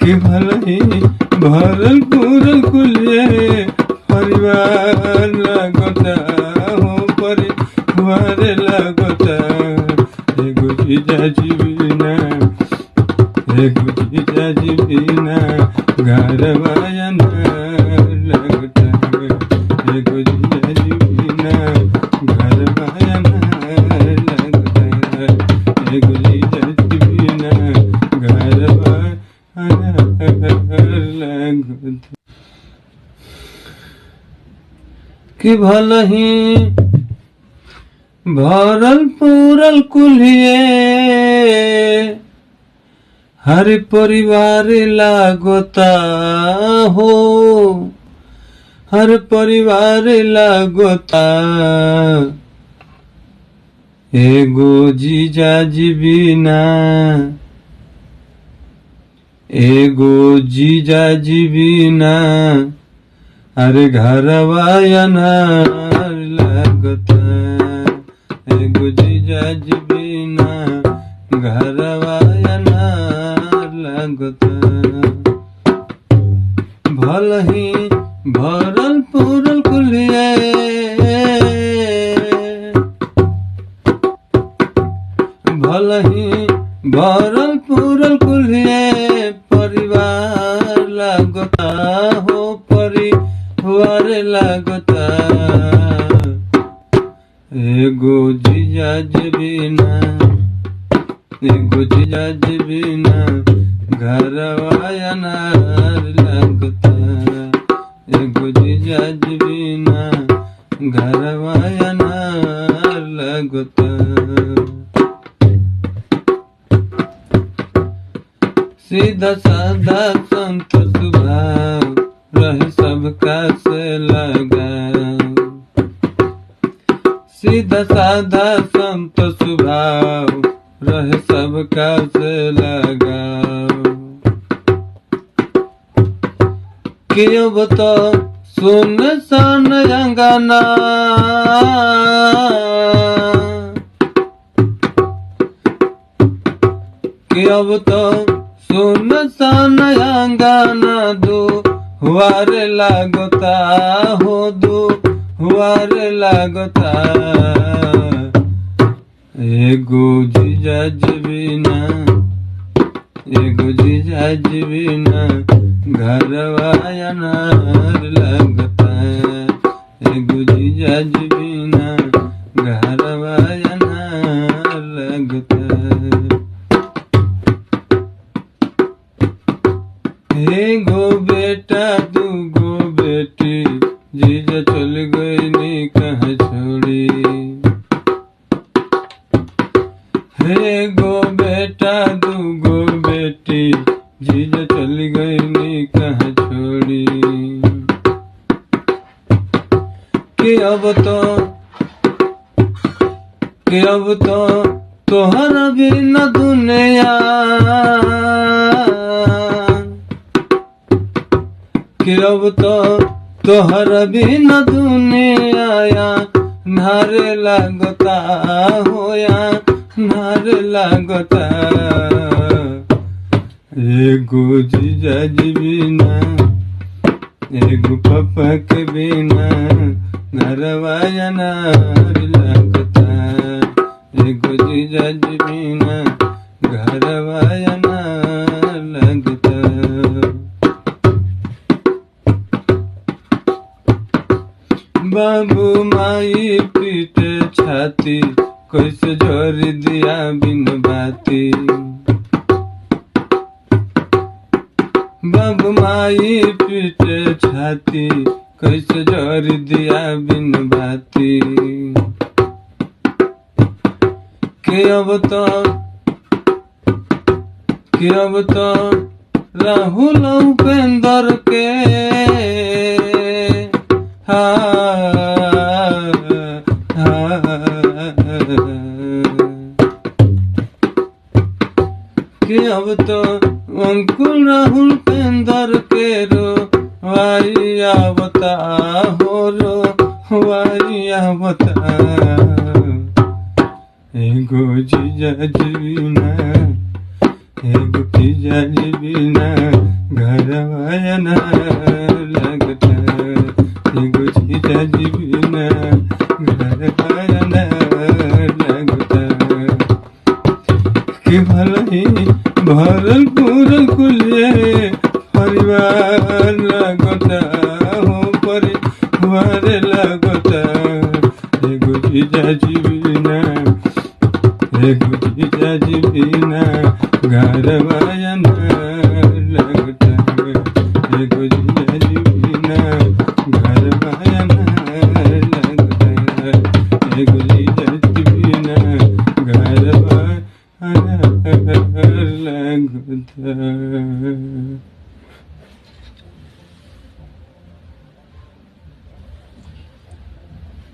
कि भले भरल पूरल कुलिए परिवार लगता हो परिवार लगता एगो जीजा जी बिना घर वायना लगता एगो जीजा जी बिना घर वायना लगता एगो जीजा जी बिना घर वायना लगता कि भले ही भरल पूरल कुलिए हर परिवार लागता हो हर परिवार लागता एगो जीजा जी बिना एगो जीजा जी बिना अरे घरवा अनार लगता एगो जीजा जी बिना घरवा अनार लगता भले ही भरल पूरल कुलिए भले ही भरल पूरल कुलिए परिवार लगता हो परिवार लगता एगो जीजा जी बिना एगो जीजा जी बिना घरवा अनार लगता एगो जीजा जी बिना घरवा अनार लगता सीधा साधा संत स्वभाव रहे सबका से लगा सीधा साधा संत स्वभाव रहे सबका से लगा कि अब तो सुन सन अंगना कि अब तो सुन सन अंगना दो हुआर लगता हो दो हुआर लगता एगो जीजा जी बिना एगो जीजा जी बिना घरवा अनार लगता एगो जीजा जी बिना घरवा अनार लगता एगो बेटा दूगो बेटी जीजा चल गई नी कहाँ छोड़ी एगो बेटा दूगो बेटी जीजा चल गई नी कहाँ छोड़ी कि अब तो तोहरा बिना दुनिया कि अब तो तोहरा बिना दुनिया नार लगता होया नार लगता एगो जीजा जी बिना एगो पापा के बिना घरवा अनार लगता एगो जीजा जी बिना घरवा अनार लगता बाबू माई पीटे छाती कैसे जोर दिया बिन बाती बाबू माई पीटे छाती कैसे जोर दिया बिन बाती कि अब तो राहुल उपेंद्र के कि अब तो अंकुल राहुल उपेंद्र के रो वाइया बता हो रो वाइया बता एगो जीजा जी बिना एगो जीजा जी बिना घरवा ना लगता, एगो जीजा जी बिना घरवा ना लगता। कि भलही भरल पूरल कुलिए परिवार लगता हो, परिवार लगता। एगो जीजा जी बिना, एगो जीजा जी बिना घरवा ना लगता, एगो जीजा जी बिना घरवा ना लगता, एगो